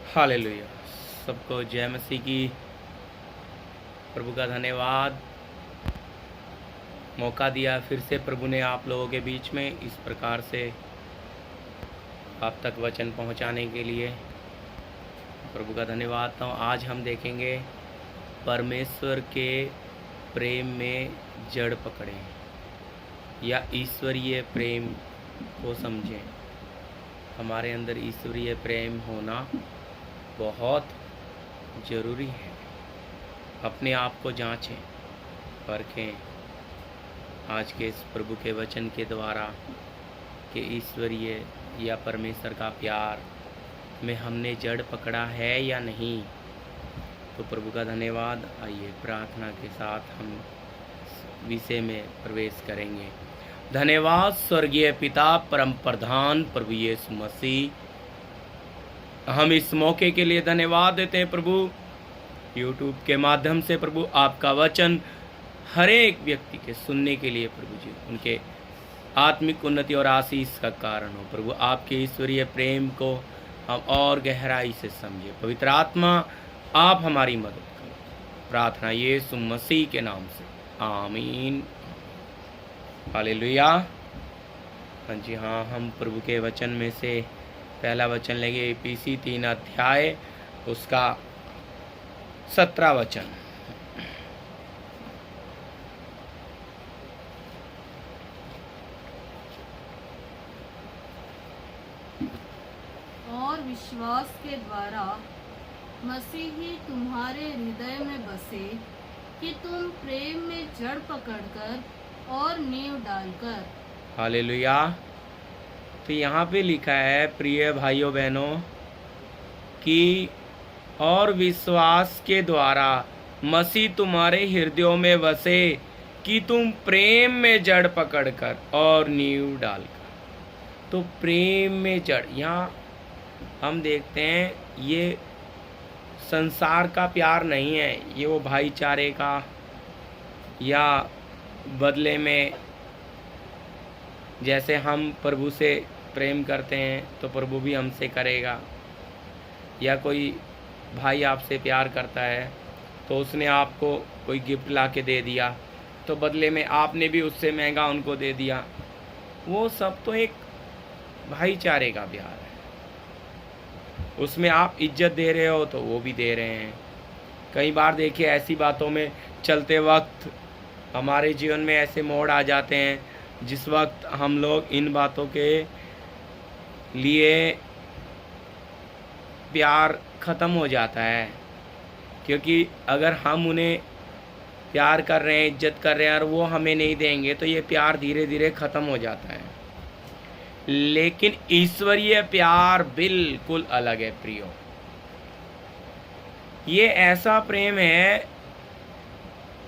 Hallelujah. सबको जय मसीह की। प्रभु का धन्यवाद, मौका दिया फिर से प्रभु ने आप लोगों के बीच में इस प्रकार से आप तक वचन पहुंचाने के लिए। प्रभु का धन्यवाद। तो आज हम देखेंगे परमेश्वर के प्रेम में जड़ पकड़ें या ईश्वरीय प्रेम को समझें। हमारे अंदर ईश्वरीय प्रेम होना बहुत ज़रूरी है। अपने आप को जांचें, परखें आज के इस प्रभु के वचन के द्वारा कि ईश्वरीय या परमेश्वर का प्यार में हमने जड़ पकड़ा है या नहीं। तो प्रभु का धन्यवाद। आइए प्रार्थना के साथ हम विषय में प्रवेश करेंगे। धन्यवाद स्वर्गीय पिता, परम प्रधान प्रभु यीशु मसीह, हम इस मौके के लिए धन्यवाद देते हैं प्रभु। यूट्यूब के माध्यम से प्रभु आपका वचन हर एक व्यक्ति के सुनने के लिए प्रभु जी उनके आत्मिक उन्नति और आशीष का कारण हो। प्रभु आपके ईश्वरीय प्रेम को हम और गहराई से समझे। पवित्र आत्मा आप हमारी मदद करो। प्रार्थना यीशु मसीह के नाम से, आमीन। हालेलुया। हाँ जी हाँ, हम प्रभु के वचन में से पहला वचन लेंगे एपीसी 3 अध्याय उसका 17 वचन। और विश्वास के द्वारा मसीह ही तुम्हारे हृदय में बसे कि तुम प्रेम में जड़ पकड़कर और नींव डालकर। हालेलुया। तो यहाँ पे लिखा है प्रिय भाइयों बहनों कि और विश्वास के द्वारा मसीह तुम्हारे हृदयों में बसे कि तुम प्रेम में जड़ पकड़कर और नींव डालकर। तो प्रेम में जड़, यहाँ हम देखते हैं ये संसार का प्यार नहीं है, ये वो भाईचारे का या बदले में जैसे हम प्रभु से प्रेम करते हैं तो प्रभु भी हमसे करेगा। या कोई भाई आपसे प्यार करता है तो उसने आपको कोई गिफ्ट ला के दे दिया तो बदले में आपने भी उससे महंगा उनको दे दिया। वो सब तो एक भाईचारे का प्यार है। उसमें आप इज्जत दे रहे हो तो वो भी दे रहे हैं। कई बार देखिए ऐसी बातों में चलते वक्त हमारे जीवन में ऐसे मोड़ आ जाते हैं जिस वक्त हम लोग इन बातों के लिए प्यार ख़त्म हो जाता है। क्योंकि अगर हम उन्हें प्यार कर रहे हैं, इज्जत कर रहे हैं और वो हमें नहीं देंगे तो ये प्यार धीरे धीरे ख़त्म हो जाता है। लेकिन ईश्वरीय प्यार बिल्कुल अलग है प्रियो। ये ऐसा प्रेम है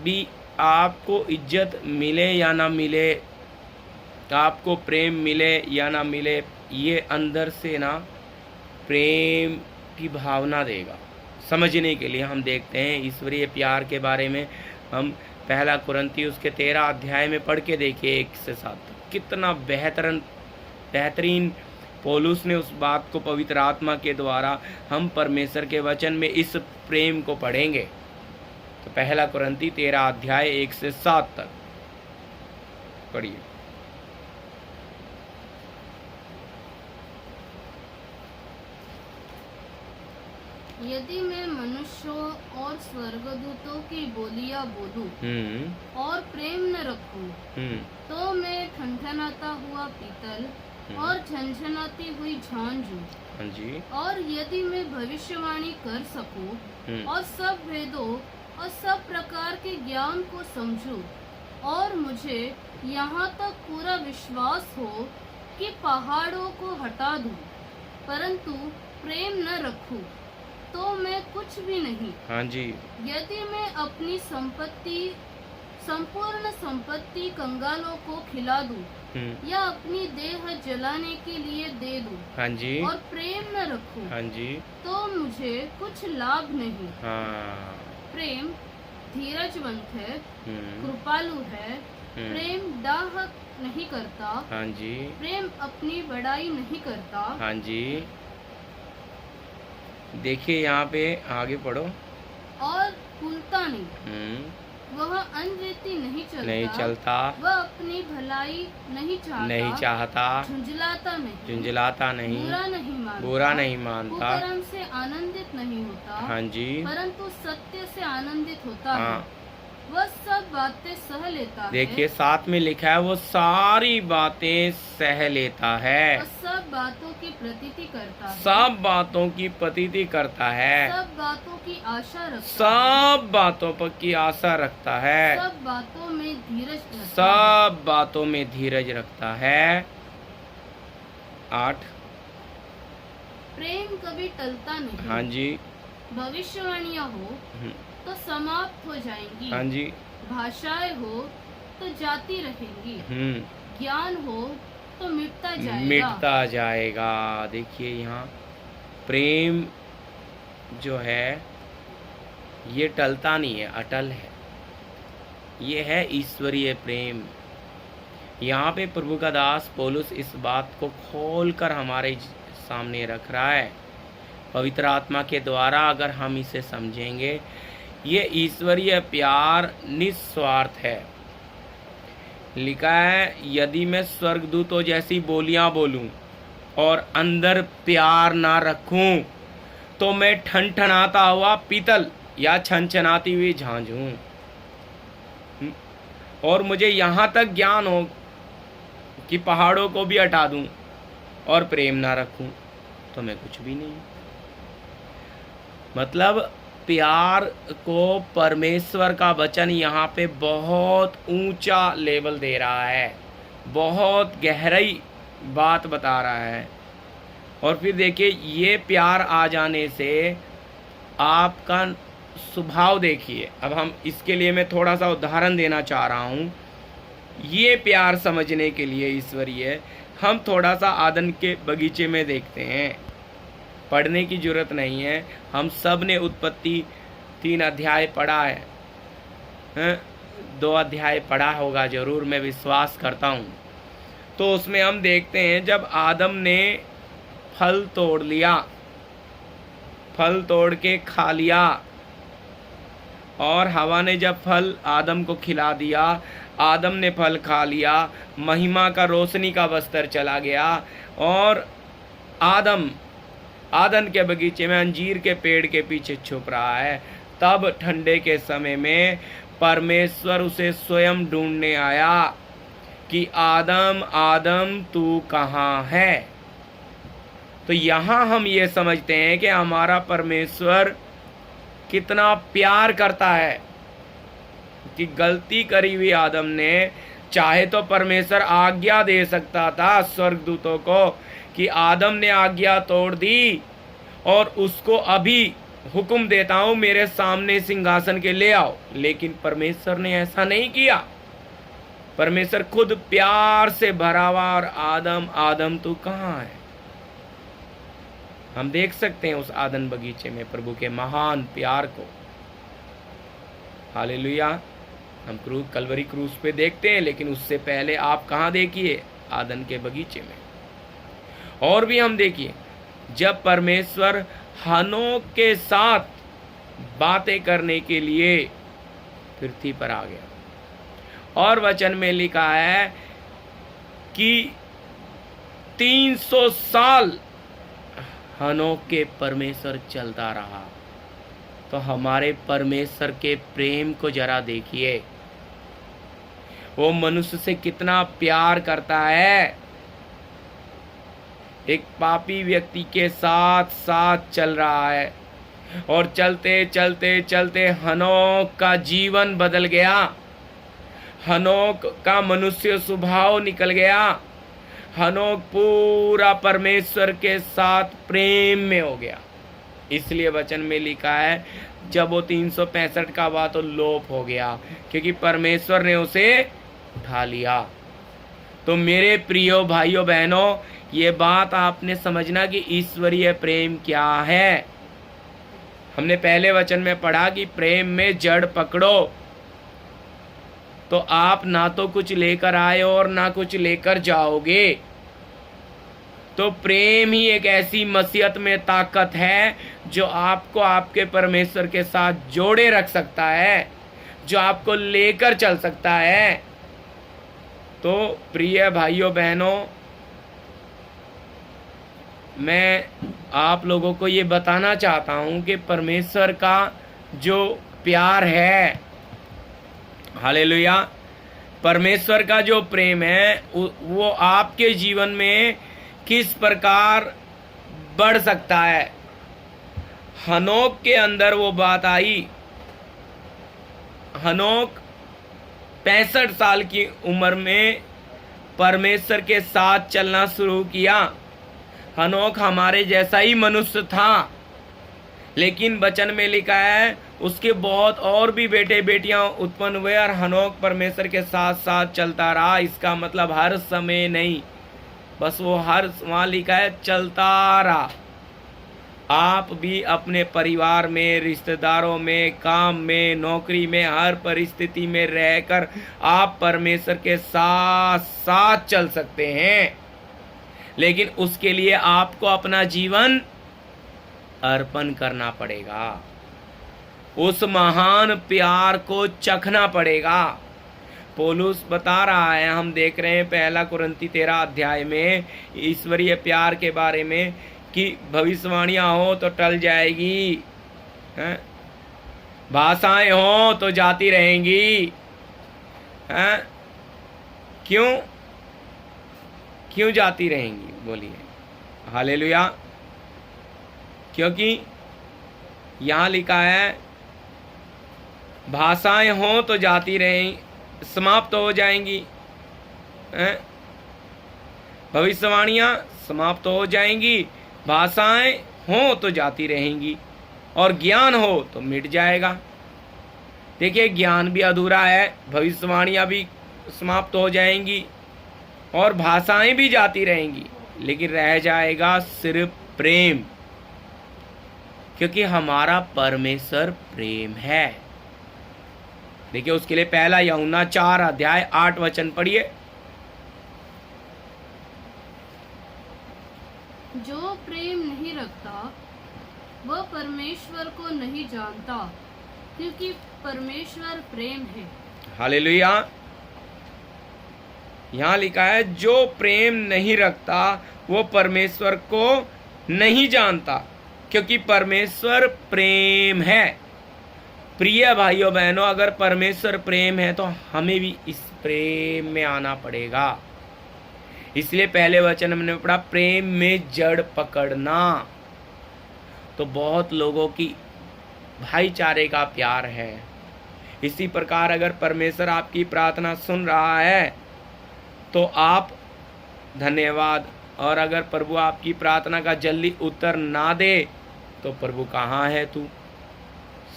भी आपको इज्जत मिले या ना मिले, आपको प्रेम मिले या ना मिले, ये अंदर से ना प्रेम की भावना देगा। समझने के लिए हम देखते हैं ईश्वरीय प्यार के बारे में। हम पहला कुरिन्थियों उसके 13 अध्याय में पढ़ के देखिए 1 से 7 तक। कितना बेहतरीन पौलुस ने उस बात को पवित्र आत्मा के द्वारा हम परमेश्वर के वचन में इस प्रेम को पढ़ेंगे। तो पहला कुरिन्थी 13 अध्याय 1 से 7 तक पढ़िए। यदि मैं मनुष्यों और स्वर्गदूतों की बोलियां बोलूं और प्रेम न रखूं तो मैं ठनठनाता हुआ पीतल और झनझनाती हुई झांझ हूँ। और यदि मैं भविष्यवाणी कर सकूं और सब वेदों और सब प्रकार के ज्ञान को समझूं और मुझे यहाँ तक पूरा विश्वास हो कि पहाड़ों को हटा दूं, परंतु प्रेम न रखूं तो मैं कुछ भी नहीं। हाँ जी। यदि मैं अपनी संपूर्ण संपत्ति कंगालों को खिला दूं या अपनी देह जलाने के लिए दे दूं, हाँ जी, और प्रेम न रखूं, हाँ जी, तो मुझे कुछ लाभ नहीं। हाँ। प्रेम धीरजवंत है, कृपालु है, प्रेम दाह नहीं करता, हाँ जी, प्रेम अपनी बड़ाई नहीं करता, हाँ जी, देखिए यहाँ पे आगे पढ़ो। और फूलता नहीं, वह अनरेती नहीं चलता, वह अपनी भलाई नहीं चाहता, झुंझलाता नहीं, बुरा नहीं मानता, कुकर्म से आनंदित नहीं होता, हाँ जी, परंतु सत्य से आनंदित होता है। वह सब बातें सह लेता है। देखिए साथ में लिखा है वो सारी बातें सह लेता है, और सब बातों की प्रतीति करता है, सब बातों की प्रतीति करता है, सब बातों की आशा रखता है, सब बातों पर की आशा रखता है, सब बातों में धीरज रखता है, सब बातों में धीरज रखता है। 8 प्रेम कभी टलता नहीं। हाँ जी, भविष्यवाणियाँ हो तो समाप्त हो जाएंगी, हाँ जी, भाषाएं हो तो जाती रहेंगी, ज्ञान हो तो मिटता जाएगा। देखिए यहाँ प्रेम जो है ये टलता नहीं है, अटल है। ये है ईश्वरीय प्रेम। यहाँ पे प्रभु का दास पौलुस इस बात को खोलकर हमारे सामने रख रहा है। पवित्र आत्मा के द्वारा अगर हम इसे समझेंगे, ये ईश्वरीय प्यार निस्वार्थ है। लिखा है यदि मैं स्वर्गदूतों जैसी बोलियां बोलूं और अंदर प्यार ना रखूं तो मैं ठनठनाता हुआ पीतल या छनछनाती हुई झांझ हूं। और मुझे यहाँ तक ज्ञान हो कि पहाड़ों को भी हटा दूं और प्रेम ना रखूं तो मैं कुछ भी नहीं। मतलब प्यार को परमेश्वर का वचन यहाँ पे बहुत ऊंचा लेवल दे रहा है, बहुत गहराई बात बता रहा है। और फिर देखिए ये प्यार आ जाने से आपका स्वभाव देखिए। अब हम इसके लिए मैं थोड़ा सा उदाहरण देना चाह रहा हूँ। ये प्यार समझने के लिए ईश्वरीय हम थोड़ा सा आदन के बगीचे में देखते हैं। पढ़ने की जरूरत नहीं है, हम सब ने उत्पत्ति 3 अध्याय पढ़ा है, 2 अध्याय पढ़ा होगा जरूर, मैं विश्वास करता हूँ। तो उसमें हम देखते हैं जब आदम ने फल तोड़ लिया, फल तोड़ के खा लिया, और हवा ने जब फल आदम को खिला दिया, आदम ने फल खा लिया, महिमा का रोशनी का बस्तर चला गया, और आदन के बगीचे में अंजीर के पेड़ के पीछे छुप रहा है। तब ठंडे के समय में परमेश्वर उसे स्वयं ढूंढने आया कि आदम आदम तू कहाँ है। तो यहाँ हम ये समझते हैं कि हमारा परमेश्वर कितना प्यार करता है कि गलती करी हुई आदम ने चाहे तो परमेश्वर आज्ञा दे सकता था स्वर्गदूतों को कि आदम ने आज्ञा तोड़ दी और उसको अभी हुक्म देता हूं मेरे सामने सिंहासन के ले आओ, लेकिन परमेश्वर ने ऐसा नहीं किया। परमेश्वर खुद प्यार से भरा हुआ और आदम आदम तू कहाँ है। हम देख सकते हैं उस आदन बगीचे में प्रभु के महान प्यार को। हालेलुया। हम कलवरी क्रूज पे देखते हैं, लेकिन उससे पहले आप कहाँ देखिए, आदन के बगीचे में। और भी हम देखिए जब परमेश्वर हनोक के साथ बातें करने के लिए पृथ्वी पर आ गया, और वचन में लिखा है कि 300 साल हनोक के परमेश्वर चलता रहा। तो हमारे परमेश्वर के प्रेम को जरा देखिए, वो मनुष्य से कितना प्यार करता है। एक पापी व्यक्ति के साथ साथ चल रहा है, और चलते चलते चलते हनोक का जीवन बदल गया, हनोक का मनुष्य स्वभाव निकल गया, हनोक पूरा परमेश्वर के साथ प्रेम में हो गया। इसलिए वचन में लिखा है जब वो 365 का हुआ तो लोप हो गया, क्योंकि परमेश्वर ने उसे उठा लिया। तो मेरे प्रियो भाइयों बहनों, ये बात आपने समझना कि ईश्वरीय प्रेम क्या है। हमने पहले वचन में पढ़ा कि प्रेम में जड़ पकड़ो, तो आप ना तो कुछ लेकर आए और ना कुछ लेकर जाओगे। तो प्रेम ही एक ऐसी मसीहत में ताकत है जो आपको आपके परमेश्वर के साथ जोड़े रख सकता है, जो आपको लेकर चल सकता है। तो प्रिय भाइयों बहनों, मैं आप लोगों को ये बताना चाहता हूँ कि परमेश्वर का जो प्यार है, हालेलुया, परमेश्वर का जो प्रेम है वो आपके जीवन में किस प्रकार बढ़ सकता है। हनोक के अंदर वो बात आई। हनोक 65 साल की उम्र में परमेश्वर के साथ चलना शुरू किया। हनोक हमारे जैसा ही मनुष्य था, लेकिन वचन में लिखा है उसके बहुत और भी बेटे बेटियां उत्पन्न हुए और हनोक परमेश्वर के साथ साथ चलता रहा। इसका मतलब हर समय नहीं, बस वो वहाँ लिखा है चलता रहा। आप भी अपने परिवार में, रिश्तेदारों में, काम में, नौकरी में, हर परिस्थिति में रहकर आप परमेश्वर के साथ साथ चल सकते हैं, लेकिन उसके लिए आपको अपना जीवन अर्पण करना पड़ेगा। उस महान प्यार को चखना पड़ेगा। पौलुस बता रहा है, हम देख रहे हैं 1 कुरिन्थी 13 अध्याय में ईश्वरीय प्यार के बारे में कि भविष्यवाणियां हो तो टल जाएगी, भाषाएं हो तो जाती रहेंगी, क्यों जाती रहेंगी? बोलिए हालेलुया। क्योंकि यहाँ लिखा है भाषाएं हो तो जाती रहेंगी, समाप्त हो जाएंगी, भविष्यवाणियाँ समाप्त हो जाएंगी, भाषाएं हो तो जाती रहेंगी, और ज्ञान हो तो मिट जाएगा। देखिए, ज्ञान भी अधूरा है, भविष्यवाणियाँ भी समाप्त हो जाएंगी और भाषाएं भी जाती रहेंगी, लेकिन रह जाएगा सिर्फ प्रेम, क्योंकि हमारा परमेश्वर प्रेम है। देखिए, उसके लिए 1 यूहन्ना 4 अध्याय 8 वचन पढ़िए। जो प्रेम नहीं रखता वह परमेश्वर को नहीं जानता, क्योंकि परमेश्वर प्रेम है। हालेलुया। यहाँ लिखा है जो प्रेम नहीं रखता वो परमेश्वर को नहीं जानता, क्योंकि परमेश्वर प्रेम है। प्रिय भाइयों बहनों, अगर परमेश्वर प्रेम है तो हमें भी इस प्रेम में आना पड़ेगा। इसलिए पहले वचन हमने पढ़ा, प्रेम में जड़ पकड़ना। तो बहुत लोगों की भाईचारे का प्यार है। इसी प्रकार अगर परमेश्वर आपकी प्रार्थना सुन रहा है तो आप धन्यवाद, और अगर प्रभु आपकी प्रार्थना का जल्दी उत्तर ना दे तो प्रभु कहाँ है तू,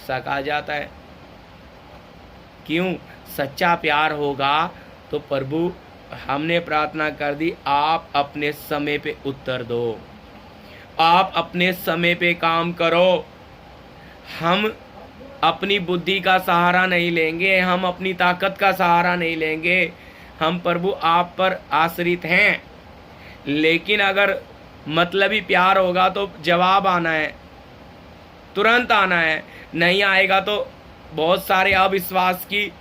शक आ जाता है। क्यों? सच्चा प्यार होगा तो प्रभु हमने प्रार्थना कर दी, आप अपने समय पे उत्तर दो, आप अपने समय पे काम करो। हम अपनी बुद्धि का सहारा नहीं लेंगे, हम अपनी ताकत का सहारा नहीं लेंगे, हम प्रभु आप पर आश्रित हैं। लेकिन अगर मतलबी प्यार होगा तो जवाब आना है, तुरंत आना है। नहीं आएगा तो बहुत सारे अविश्वास की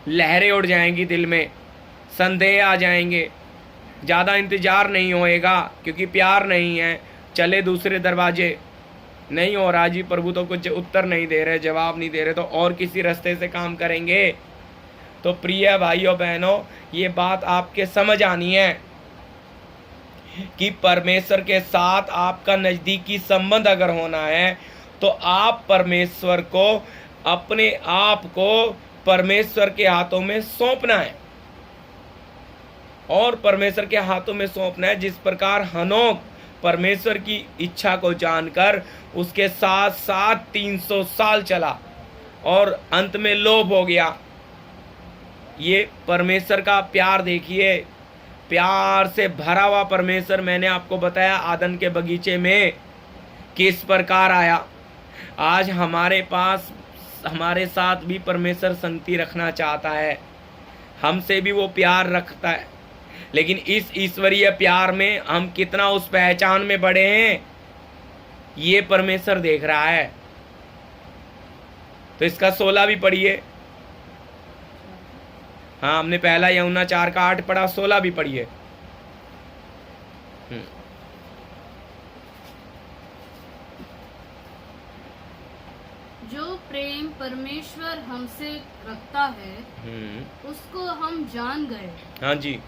लहरें उड़ जाएंगी, दिल में संदेह आ जाएंगे, ज़्यादा इंतज़ार नहीं होएगा, क्योंकि प्यार नहीं है। चले दूसरे दरवाजे, नहीं हो रहा जी, प्रभु तो कुछ उत्तर नहीं दे रहे, जवाब नहीं दे रहे, तो और किसी रास्ते से काम करेंगे। तो प्रिय भाइयों बहनों, ये बात आपके समझ आनी है कि परमेश्वर के साथ आपका नज़दीकी संबंध अगर होना है तो आप परमेश्वर को, अपने आप को परमेश्वर के हाथों में सौंपना है, और परमेश्वर के हाथों में सौंपना है। जिस प्रकार हनोक परमेश्वर की इच्छा को जानकर उसके साथ साथ 300 साल चला और अंत में लोभ हो गया। ये परमेश्वर का प्यार देखिए, प्यार से भरा हुआ परमेश्वर। मैंने आपको बताया आदन के बगीचे में किस प्रकार आया। आज हमारे पास, हमारे साथ भी परमेश्वर संगति रखना चाहता है, हमसे भी वो प्यार रखता है, लेकिन इस ईश्वरीय प्यार में हम कितना उस पहचान में बढ़े हैं ये परमेश्वर देख रहा है। तो इसका 16 भी पढ़िए। हाँ, हमने पहला यूहन्ना 4:8 पढ़ा, 16 भी पढ़िए। जो प्रेम परमेश्वर हमसे रखता है उसको हम जान गए। हाँ जी।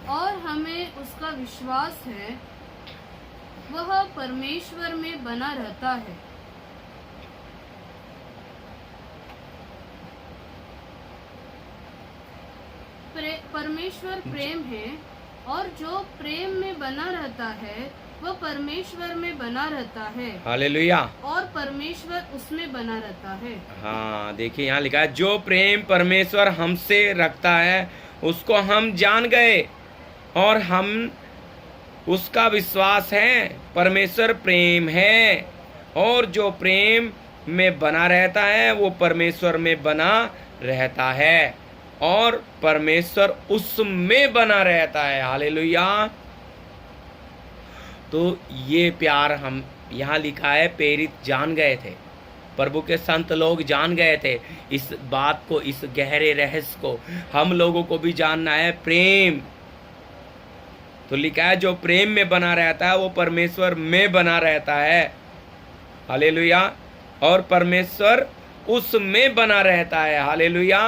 और हमें उसका विश्वास है, वह परमेश्वर में बना रहता है। परमेश्वर प्रेम है, और जो प्रेम में बना रहता है वह परमेश्वर में बना रहता है। हालेलुया। और परमेश्वर उसमें बना रहता है। हाँ, देखिए यहाँ लिखा है, जो प्रेम परमेश्वर हमसे रखता है उसको हम जान गए और हम उसका विश्वास है। परमेश्वर प्रेम है, और जो प्रेम में बना रहता है वो परमेश्वर में बना रहता है, और परमेश्वर उसमें बना रहता है। हालेलुया। तो ये प्यार हम यहाँ लिखा है, प्रेरित जान गए थे, प्रभु के संत लोग जान गए थे इस बात को, इस गहरे रहस्य को। हम लोगों को भी जानना है प्रेम। तो लिखा है, जो प्रेम में बना रहता है वो परमेश्वर में बना रहता है। हालेलुया। और परमेश्वर उसमें बना रहता है। हालेलुया।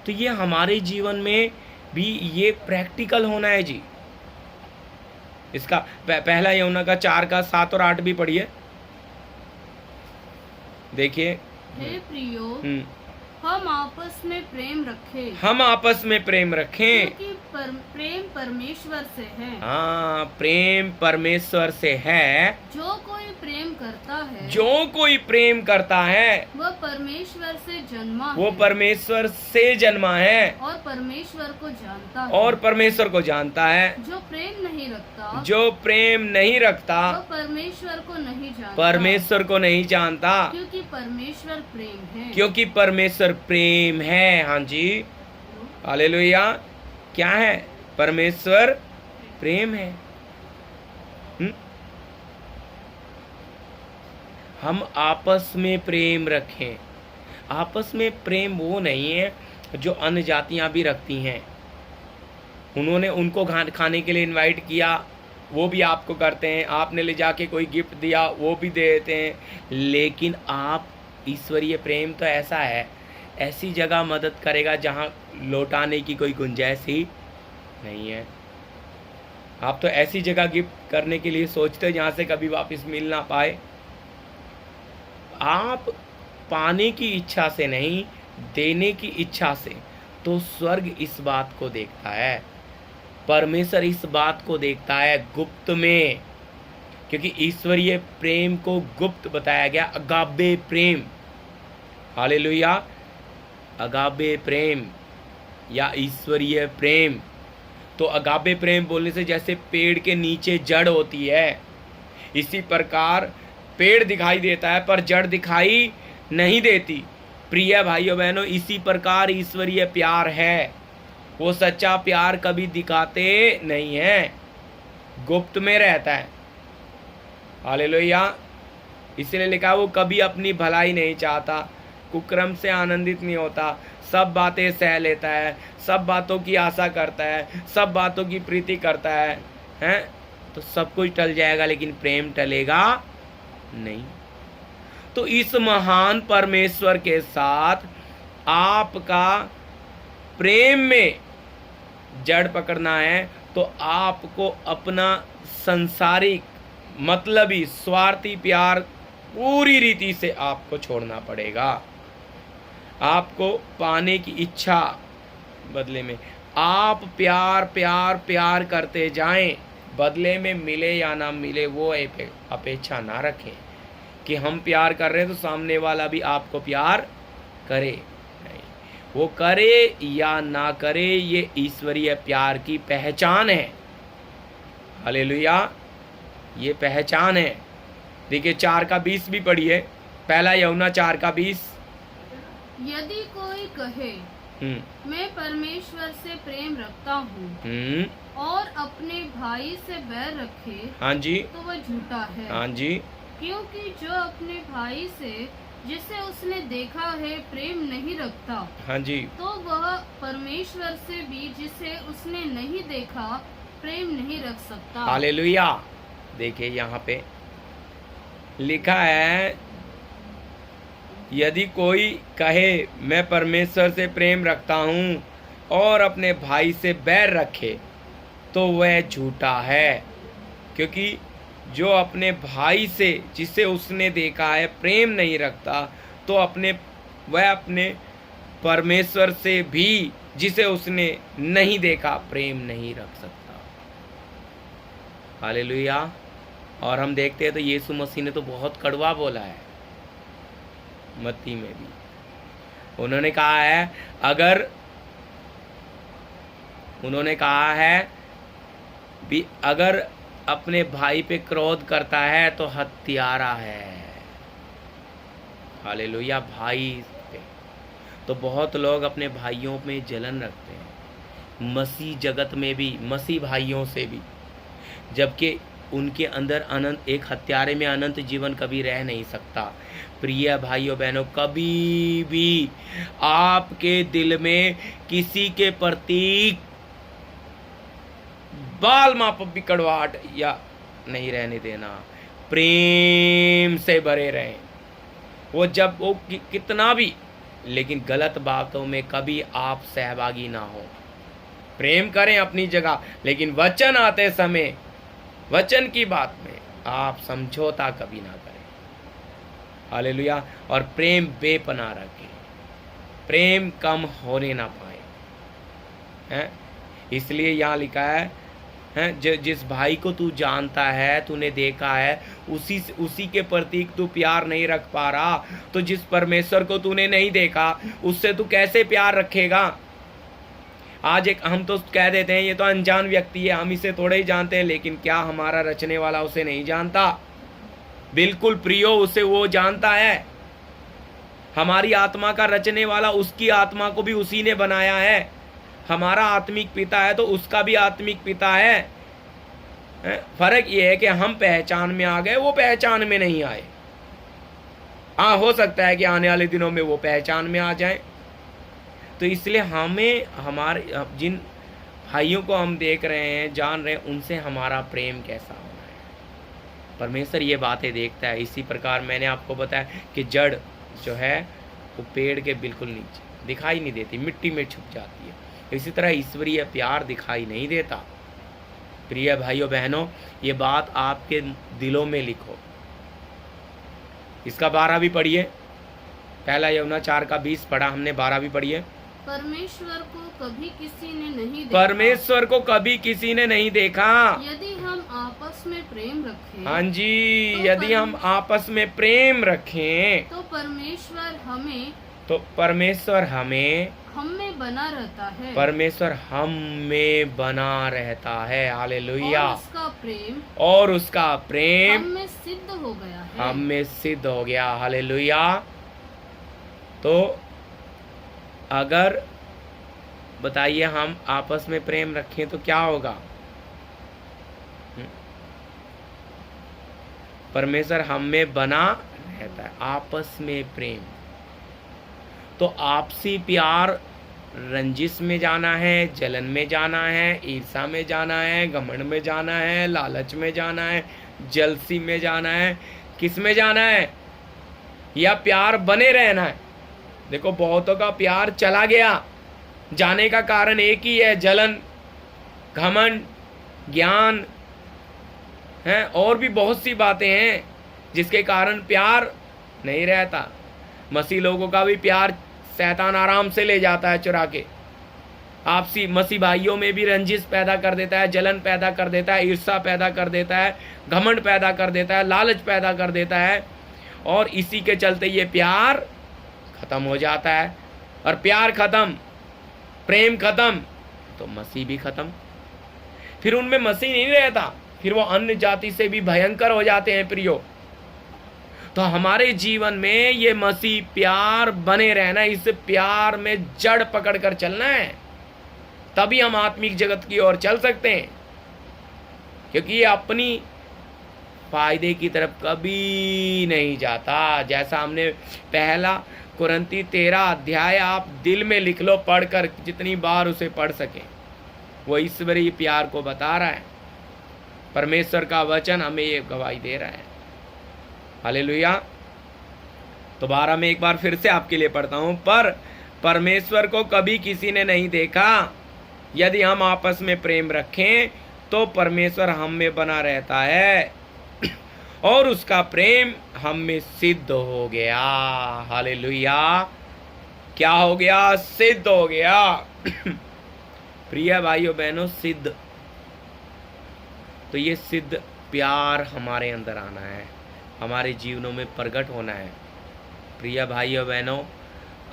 तो ये हमारे जीवन में भी ये प्रैक्टिकल होना है जी। इसका पहला यूहन्ना का 4:7 और 8 भी पढ़िए। देखिए, हे प्रियो, हम आपस में प्रेम रखें। हम आपस में प्रेम रखें, क्योंकि प्रेम परमेश्वर से है। हाँ, प्रेम परमेश्वर से है। जो कोई प्रेम करता है, जो कोई प्रेम करता है वह परमेश्वर से जन्मा वो है, परमेश्वर से जन्मा है, और परमेश्वर को जानता है। और परमेश्वर को जानता है। जो प्रेम नहीं रखता, जो प्रेम नहीं रखता वह परमेश्वर को नहीं जानता। परमेश्वर को नहीं जानता, क्योंकि परमेश्वर प्रेम है। क्योंकि परमेश्वर प्रेम है। हाँ जी। हालेलुया। क्या है? परमेश्वर प्रेम है। हम आपस में प्रेम रखें। आपस में प्रेम वो नहीं है जो अन्य जातियां भी रखती हैं। उन्होंने उनको खाने के लिए इनवाइट किया, वो भी आपको करते हैं। आपने ले जाके कोई गिफ्ट दिया, वो भी दे देते हैं। लेकिन आप, ईश्वरीय प्रेम तो ऐसा है, ऐसी जगह मदद करेगा जहां लौटाने की कोई गुंजाइश ही नहीं है। आप तो ऐसी जगह गिफ्ट करने के लिए सोचते हो जहां से कभी वापस मिल ना पाए। आप पाने की इच्छा से नहीं, देने की इच्छा से। तो स्वर्ग इस बात को देखता है, परमेश्वर इस बात को देखता है गुप्त में, क्योंकि ईश्वरीय प्रेम को गुप्त बताया गया, अगाबे प्रेम। हालेलुया। अगाबे प्रेम या ईश्वरीय प्रेम। तो अगाबे प्रेम बोलने से जैसे पेड़ के नीचे जड़ होती है, इसी प्रकार पेड़ दिखाई देता है पर जड़ दिखाई नहीं देती। प्रिय भाइयों बहनों, इसी प्रकार ईश्वरीय प्यार है। वो सच्चा प्यार कभी दिखाते नहीं है, गुप्त में रहता है। हालेलुया। इसलिए लिखा, वो कभी अपनी भलाई नहीं चाहता, कुक्रम से आनंदित नहीं होता, सब बातें सह लेता है, सब बातों की आशा करता है, सब बातों की प्रीति करता है, हैं? तो सब कुछ टल जाएगा लेकिन प्रेम टलेगा नहीं। तो इस महान परमेश्वर के साथ आपका प्रेम में जड़ पकड़ना है तो आपको अपना संसारिक मतलबी स्वार्थी प्यार पूरी रीति से आपको छोड़ना पड़ेगा। आपको पाने की इच्छा बदले में आप प्यार प्यार प्यार करते जाएं, बदले में मिले या ना मिले वो अपेक्षा ना रखें कि हम प्यार कर रहे हैं तो सामने वाला भी आपको प्यार करे। नहीं, वो करे या ना करे, ये ईश्वरीय प्यार की पहचान है। हालेलुया। ये पहचान है। देखिए 4:20 भी पढ़िए, पहला यूहन्ना 4:20। यदि कोई कहे मैं परमेश्वर से प्रेम रखता हूँ और अपने भाई से बैर रखे हाँ जी, तो वह झूठा है। हाँ जी, क्योंकि जो अपने भाई से जिसे उसने देखा है प्रेम नहीं रखता, हाँ जी, तो वह परमेश्वर से भी जिसे उसने नहीं देखा प्रेम नहीं रख सकता। हालेलुया। देखिए यहाँ पे लिखा है, यदि कोई कहे मैं परमेश्वर से प्रेम रखता हूँ और अपने भाई से बैर रखे तो वह झूठा है। क्योंकि जो अपने भाई से जिसे उसने देखा है प्रेम नहीं रखता तो वह अपने परमेश्वर से भी जिसे उसने नहीं देखा प्रेम नहीं रख सकता। हालेलुया। और हम देखते हैं तो यीशु मसीह ने तो बहुत कड़वा बोला है, मत्ती में भी उन्होंने कहा है भी अगर अपने भाई पे क्रोध करता है तो हत्यारा है। हालेलुया। भाई पे तो बहुत लोग अपने भाइयों में जलन रखते हैं, मसीह जगत में भी, मसीह भाइयों से भी, जबकि उनके अंदर अनंत, एक हत्यारे में अनंत जीवन कभी रह नहीं सकता। प्रिय भाइयों बहनों, कभी भी आपके दिल में किसी के प्रति बाल माप भी कड़वाहट या नहीं रहने देना, प्रेम से भरे रहें। वो जब वो कितना भी, लेकिन गलत बातों में कभी आप सहभागी ना हो। प्रेम करें अपनी जगह, लेकिन वचन आते समय, वचन की बात में आप समझौता कभी ना करें। हालेलुया। और प्रेम बेपनाह रखें, प्रेम कम होने ना पाए हैं। इसलिए यहाँ लिखा है जिस भाई को तू जानता है, तूने देखा है, उसी के प्रति तू प्यार नहीं रख पा रहा, तो जिस परमेश्वर को तूने नहीं देखा उससे तू कैसे प्यार रखेगा। आज हम तो कह देते हैं ये तो अनजान व्यक्ति है, हम इसे थोड़े ही जानते हैं, लेकिन क्या हमारा रचने वाला उसे नहीं जानता? बिल्कुल प्रियो, उसे वो जानता है। हमारी आत्मा का रचने वाला, उसकी आत्मा को भी उसी ने बनाया है। हमारा आत्मिक पिता है तो उसका भी आत्मिक पिता है। फर्क ये है कि हम पहचान में आ गए, वो पहचान में नहीं आए। हाँ, हो सकता है कि आने वाले दिनों में वो पहचान में आ जाए। तो इसलिए हमें, हमारे जिन भाइयों को हम देख रहे हैं, जान रहे हैं, उनसे हमारा प्रेम कैसा होना है। परमेश्वर ये बातें देखता है। इसी प्रकार मैंने आपको बताया कि जड़ जो है वो पेड़ के बिल्कुल नीचे दिखाई नहीं देती, मिट्टी में छुप जाती है। इसी तरह ईश्वरीय प्यार दिखाई नहीं देता। प्रिय भाइयों बहनों, ये बात आपके दिलों में लिखो। इसका 12 भी पढ़िए। पहला यूहन्ना 4:20 पढ़ा हमने, 12 भी पढ़िए। परमेश्वर को कभी किसी ने नहीं देखा। परमेश्वर को कभी किसी ने नहीं देखा। यदि हम आपस में प्रेम रखें, हाँ जी, यदि हम आपस में प्रेम रखें तो परमेश्वर हमें हम में बना रहता है। परमेश्वर हम में बना रहता है। हालेलुया। और उसका प्रेम हम में सिद्ध हो गया है। हम में सिद्ध हो गया। हालेलुया। तो अगर बताइए हम आपस में प्रेम रखें तो क्या होगा? परमेश्वर हम में बना रहता है, आपस में प्रेम। तो आपसी प्यार रंजिश में जाना है, जलन में जाना है, ईर्षा में जाना है, घमंड में जाना है, लालच में जाना है, जलसी में जाना है, किस में जाना है? या प्यार बने रहना है? देखो, बहुतों का प्यार चला गया, जाने का कारण एक ही है, जलन, घमंड, ज्ञान है, और भी बहुत सी बातें हैं जिसके कारण प्यार नहीं रहता। मसीह लोगों का भी प्यार शैतान आराम से ले जाता है चुरा के। आपसी मसीह भाइयों में भी रंजिश पैदा कर देता है, जलन पैदा कर देता है, ईर्ष्या पैदा कर देता है, घमंड पैदा कर देता है, लालच पैदा कर देता है, और इसी के चलते ये प्यार खत्म हो जाता है। और प्यार खत्म, प्रेम खत्म, तो मसीह भी खत्म। फिर उनमें मसीह नहीं रहता, फिर वो अन्य जाति से भी भयंकर हो जाते हैं प्रियो। तो हमारे जीवन में ये मसीह प्यार बने रहना, इस प्यार में जड़ पकड़ कर चलना है, तभी हम आत्मिक जगत की ओर चल सकते हैं, क्योंकि ये अपनी फायदे की तरफ कभी नहीं जाता। जैसा हमने पहला कुरिन्ती 13 अध्याय आप दिल में लिख लो, पढ़कर जितनी बार उसे पढ़ सके, वो ईश्वरीय प्यार को बता रहा है। परमेश्वर का वचन हमें ये गवाही दे रहा है। हालेलुया। तो 12 में एक बार फिर से आपके लिए पढ़ता हूं। पर परमेश्वर को कभी किसी ने नहीं देखा। यदि हम आपस में प्रेम रखें तो परमेश्वर हम में बना रहता है और उसका प्रेम हम में सिद्ध हो गया। हालेलुया। क्या हो गया? सिद्ध हो गया। प्रिय भाइयों बहनों, सिद्ध, तो ये सिद्ध प्यार हमारे अंदर आना है, हमारे जीवनों में प्रकट होना है। प्रिय भाइयों बहनों,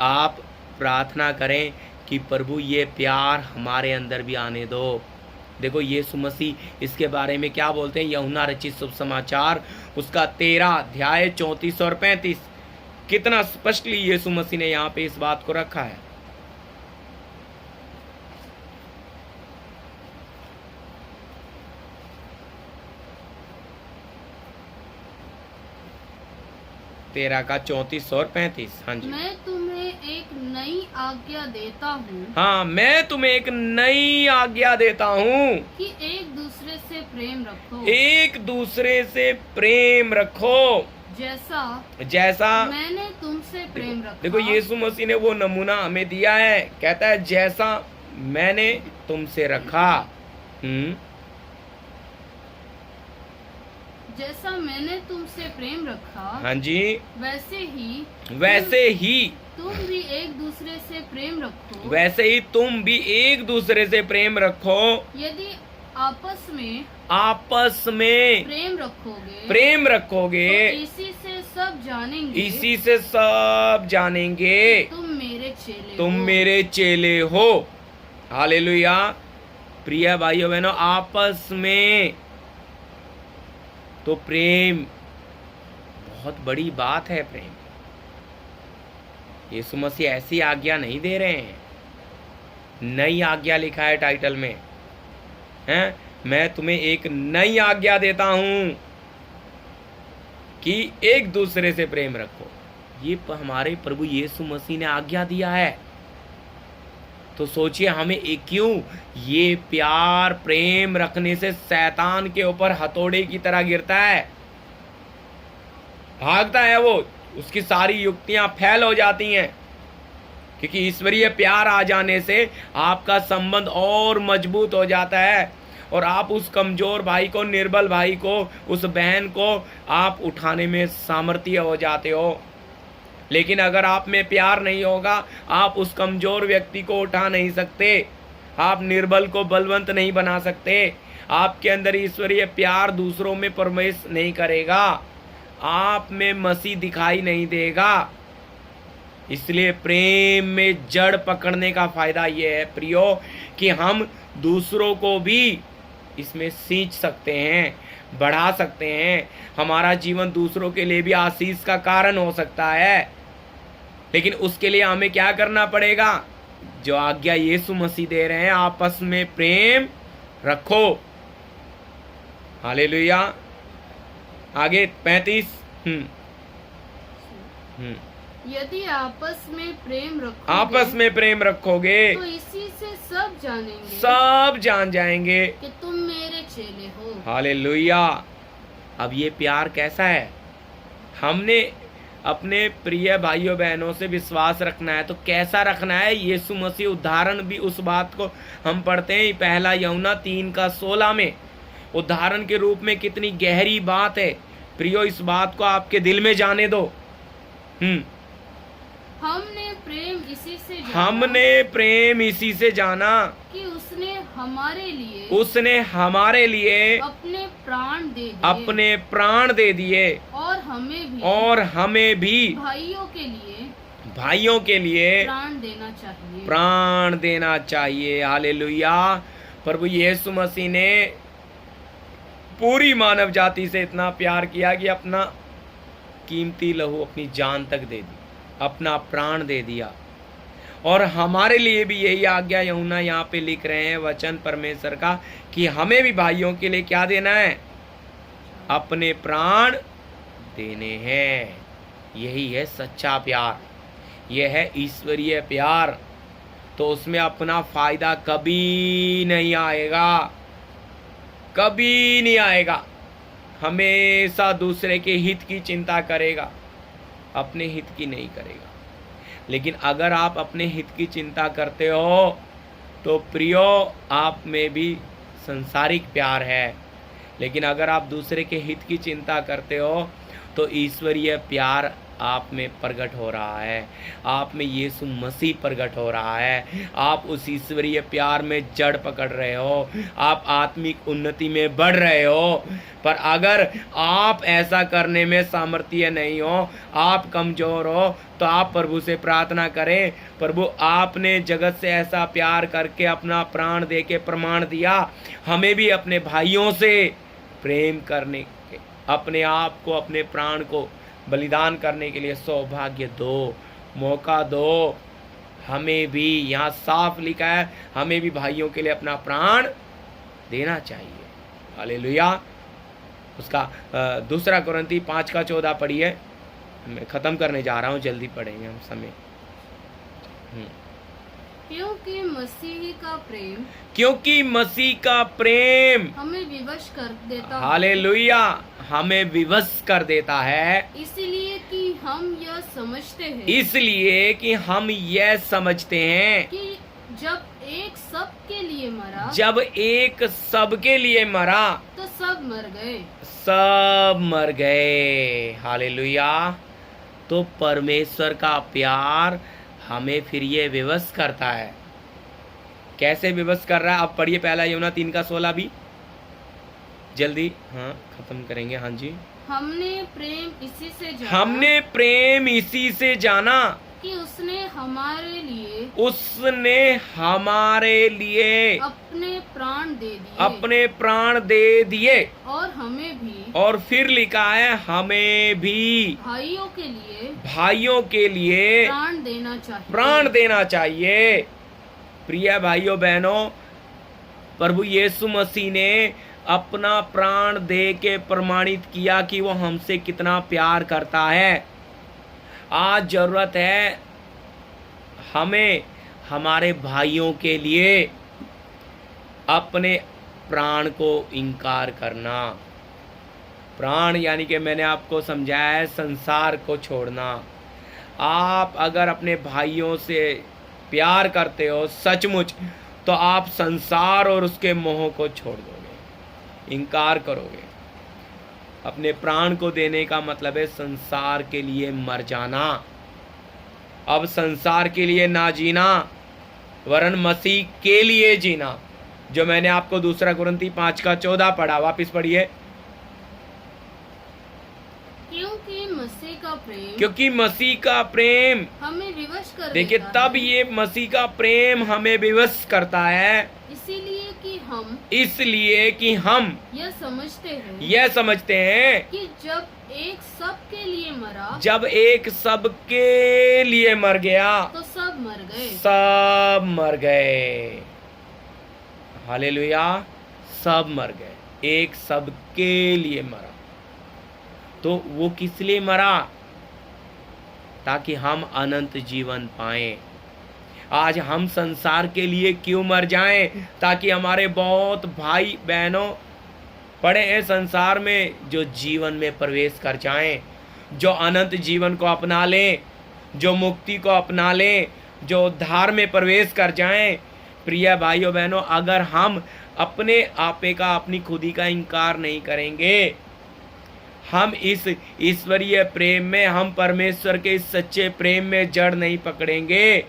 आप प्रार्थना करें कि प्रभु ये प्यार हमारे अंदर भी आने दो। देखो यीशु मसीह इसके बारे में क्या बोलते हैं, यूहन्ना रचित शुभ समाचार उसका 13 अध्याय 34 और 35, कितना स्पष्टली यीशु मसीह ने यहाँ पे इस बात को रखा है। तेरह का 34 और 35। हाँ जी। मैं तुम्हें एक नई आज्ञा देता हूँ। हाँ, मैं तुम्हें एक नई आज्ञा देता हूँ कि एक दूसरे से प्रेम रखो। एक दूसरे से प्रेम रखो जैसा मैंने तुमसे प्रेम रखा। देखो यीशु मसीह ने वो नमूना हमें दिया है, कहता है जैसा मैंने तुमसे रखा। जैसा मैंने तुमसे प्रेम रखा, हाँ जी, वैसे ही तुम भी एक दूसरे से प्रेम रखो। वैसे ही तुम भी एक दूसरे से प्रेम रखो। यदि आपस में प्रेम रखोगे तो इसी से सब जानेंगे तुम मेरे चेले हो। हालेलुया। प्रिय भाइयों बहनों, आपस में तो प्रेम बहुत बड़ी बात है। प्रेम, यीशु मसीह ऐसी आज्ञा नहीं दे रहे हैं, नई आज्ञा लिखा है टाइटल में, हैं? मैं तुम्हें एक नई आज्ञा देता हूं कि एक दूसरे से प्रेम रखो। ये हमारे प्रभु यीशु मसीह ने आज्ञा दिया है। तो सोचिए हमें क्यों ये प्यार प्रेम रखने से शैतान के ऊपर हथौड़े की तरह गिरता है, भागता है वो, उसकी सारी युक्तियां फेल हो जाती हैं, क्योंकि ईश्वरीय प्यार आ जाने से आपका संबंध और मजबूत हो जाता है और आप उस कमजोर भाई को, निर्बल भाई को, उस बहन को आप उठाने में सामर्थ्य हो जाते हो। लेकिन अगर आप में प्यार नहीं होगा, आप उस कमजोर व्यक्ति को उठा नहीं सकते, आप निर्बल को बलवंत नहीं बना सकते, आपके अंदर ईश्वरीय प्यार दूसरों में प्रवेश नहीं करेगा, आप में मसीह दिखाई नहीं देगा। इसलिए प्रेम में जड़ पकड़ने का फायदा यह है प्रियो कि हम दूसरों को भी इसमें सींच सकते हैं, बढ़ा सकते हैं। हमारा जीवन दूसरों के लिए भी आशीष का कारण हो सकता है, लेकिन उसके लिए हमें क्या करना पड़ेगा? जो आज्ञा यीशु मसीह दे रहे हैं, आपस में प्रेम रखो। हालेलुया। आगे 35। यदि आपस में प्रेम रखोगे तो इसी से सब जान जाएंगे कि तुम मेरे चेले हो। हालेलुया। अब ये प्यार कैसा है? हमने अपने प्रिय भाइयों बहनों से विश्वास रखना है, तो कैसा रखना है? यीशु मसीह उदाहरण भी उस बात को हम पढ़ते हैं पहला यूहन्ना 3:16 में, उदाहरण के रूप में कितनी गहरी बात है प्रियो। इस बात को आपके दिल में जाने दो। हमने प्रेम इसी से जाना कि उसने हमारे लिए अपने प्राण दे दिए और हमें भी भाइयों के लिए प्राण देना चाहिए। हालेलुया। प्रभु यीशु मसीह ने पूरी मानव जाति से इतना प्यार किया कि अपना कीमती लहू, अपनी जान तक दे दी, अपना प्राण दे दिया। और हमारे लिए भी यही आज्ञा यूहन्ना यहाँ पे लिख रहे हैं वचन परमेश्वर का, कि हमें भी भाइयों के लिए क्या देना है? अपने प्राण देने हैं। यही है सच्चा प्यार, यह है ईश्वरीय प्यार। तो उसमें अपना फायदा कभी नहीं आएगा, कभी नहीं आएगा। हमेशा दूसरे के हित की चिंता करेगा, अपने हित की नहीं करेगा। लेकिन अगर आप अपने हित की चिंता करते हो तो प्रियो, आप में भी संसारिक प्यार है। लेकिन अगर आप दूसरे के हित की चिंता करते हो तो ईश्वरीय प्यार आप में प्रकट हो रहा है, आप में यीशु मसीह प्रकट हो रहा है। आप उस ईश्वरीय प्यार में जड़ पकड़ रहे हो, आप आत्मिक उन्नति में बढ़ रहे हो। पर अगर आप ऐसा करने में सामर्थ्य नहीं हो, आप कमज़ोर हो, तो आप प्रभु से प्रार्थना करें, प्रभु आपने जगत से ऐसा प्यार करके अपना प्राण दे के प्रमाण दिया, हमें भी अपने भाइयों से प्रेम करने के, अपने आप को, अपने प्राण को बलिदान करने के लिए सौभाग्य दो, मौका दो। हमें भी, यहाँ साफ लिखा है, हमें भी भाइयों के लिए अपना प्राण देना चाहिए। हालेलुया। उसका 2 कोरिन्थी 5:14 पढ़िए। मैं ख़त्म करने जा रहा हूँ, जल्दी पढ़ेंगे हम समय। क्योंकि मसीह का प्रेम, क्योंकि मसीह का प्रेम हमें विवश कर देता है। हालेलुया, हमें विवश कर देता है। इसलिए कि हम यह समझते हैं, इसलिए कि हम यह समझते हैं कि जब एक सब के लिए मरा, जब एक सब के लिए मरा तो सब मर गए। सब मर गए। हालेलुया। तो परमेश्वर का प्यार हमें फिर ये विवश करता है। कैसे विवश कर रहा है? अब पढ़िए 1 यूहन्ना 3:16 भी जल्दी। हाँ, खत्म करेंगे। हाँ जी। हमने प्रेम इसी से जाना, हमने प्रेम इसी से जाना कि उसने हमारे लिए अपने प्राण दे दिए, अपने प्राण दे दिए। और हमें भी, और फिर लिखा है, हमें भी भाइयों के लिए प्राण देना चाहिए। प्रिय भाइयों बहनों, प्रभु यीशु मसीह ने अपना प्राण दे के प्रमाणित किया कि वो हमसे कितना प्यार करता है। आज जरूरत है हमें हमारे भाइयों के लिए अपने प्राण को इनकार करना। प्राण यानी कि मैंने आपको समझाया है, संसार को छोड़ना। आप अगर अपने भाइयों से प्यार करते हो सचमुच, तो आप संसार और उसके मोह को छोड़ दोगे, इनकार करोगे। अपने प्राण को देने का मतलब है संसार के लिए मर जाना। अब संसार के लिए ना जीना, वरन मसीह के लिए जीना, जो मैंने आपको 2 कोरिन्थी 5:14 पढ़ा। वापिस पढ़िए। क्योंकि मसीह का प्रेम हमें विवश कर देखिए, देता तब है। ये मसीह का प्रेम हमें विवश करता है, इसलिए कि हम यह समझते हैं कि जब एक सब के लिए मरा, जब एक सब के लिए मर गया, तो सब मर गए। सब मर गए। हालेलुया। सब मर गए, एक सब के लिए मरा। तो वो किस लिए मरा? ताकि हम अनंत जीवन पाएं। आज हम संसार के लिए क्यों मर जाएं? ताकि हमारे बहुत भाई बहनों पड़े हैं संसार में, जो जीवन में प्रवेश कर जाएं, जो अनंत जीवन को अपना लें, जो मुक्ति को अपना लें, जो उद्धार में प्रवेश कर जाएं। प्रिय भाइयों बहनों, अगर हम अपने आपे का, अपनी खुदी का इनकार नहीं करेंगे, हम इस ईश्वरीय प्रेम में, हम परमेश्वर के इस सच्चे प्रेम में जड़ नहीं पकड़ेंगे,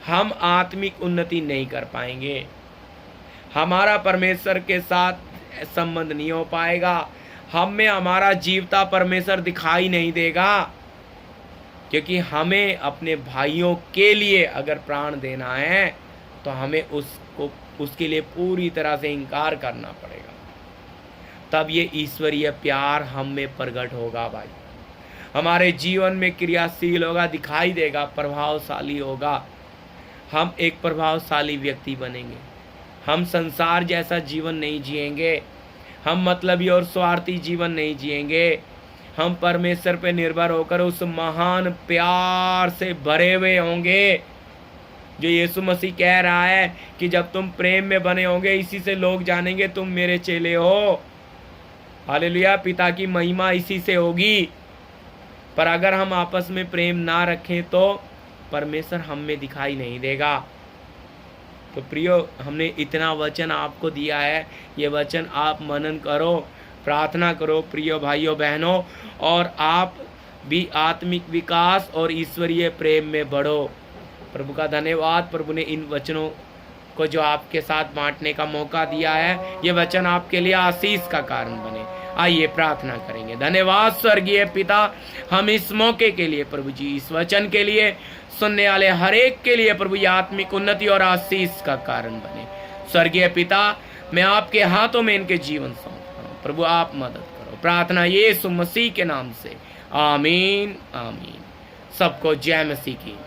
हम आत्मिक उन्नति नहीं कर पाएंगे। हमारा परमेश्वर के साथ संबंध नहीं हो पाएगा, हम में हमारा जीवता परमेश्वर दिखाई नहीं देगा। क्योंकि हमें अपने भाइयों के लिए अगर प्राण देना है, तो हमें उसके लिए पूरी तरह से इनकार करना पड़ेगा। तब ये ईश्वरीय प्यार हम में प्रकट होगा भाई, हमारे जीवन में क्रियाशील होगा, दिखाई देगा, प्रभावशाली होगा। हम एक प्रभावशाली व्यक्ति बनेंगे। हम संसार जैसा जीवन नहीं जिएंगे, हम मतलबी और स्वार्थी जीवन नहीं जिएंगे। हम परमेश्वर पे निर्भर होकर उस महान प्यार से भरे हुए होंगे जो यीशु मसीह कह रहा है कि जब तुम प्रेम में बने होंगे, इसी से लोग जानेंगे तुम मेरे चेले हो। हालेलुया। पिता की महिमा इसी से होगी। पर अगर हम आपस में प्रेम ना रखें तो परमेश्वर हम में दिखाई नहीं देगा। तो प्रियो, हमने इतना वचन आपको दिया है, ये वचन आप मनन करो, प्रार्थना करो प्रियो भाइयों बहनों, और आप भी आत्मिक विकास और ईश्वरीय प्रेम में बढ़ो। प्रभु का धन्यवाद। प्रभु ने इन वचनों को जो आपके साथ बांटने का मौका दिया है, ये वचन आपके लिए आशीष का कारण बने। आइए प्रार्थना करेंगे। धन्यवाद स्वर्गीय पिता, हम इस मौके के लिए प्रभु जी, इस वचन के लिए, सुनने वाले हर एक के लिए प्रभु, ये आत्मिक उन्नति और आशीष का कारण बने। स्वर्गीय पिता, मैं आपके हाथों में इनके जीवन सौंपता हूं। प्रभु आप मदद करो। प्रार्थना यीशु मसीह के नाम से, आमीन आमीन। सबको जय मसीह की।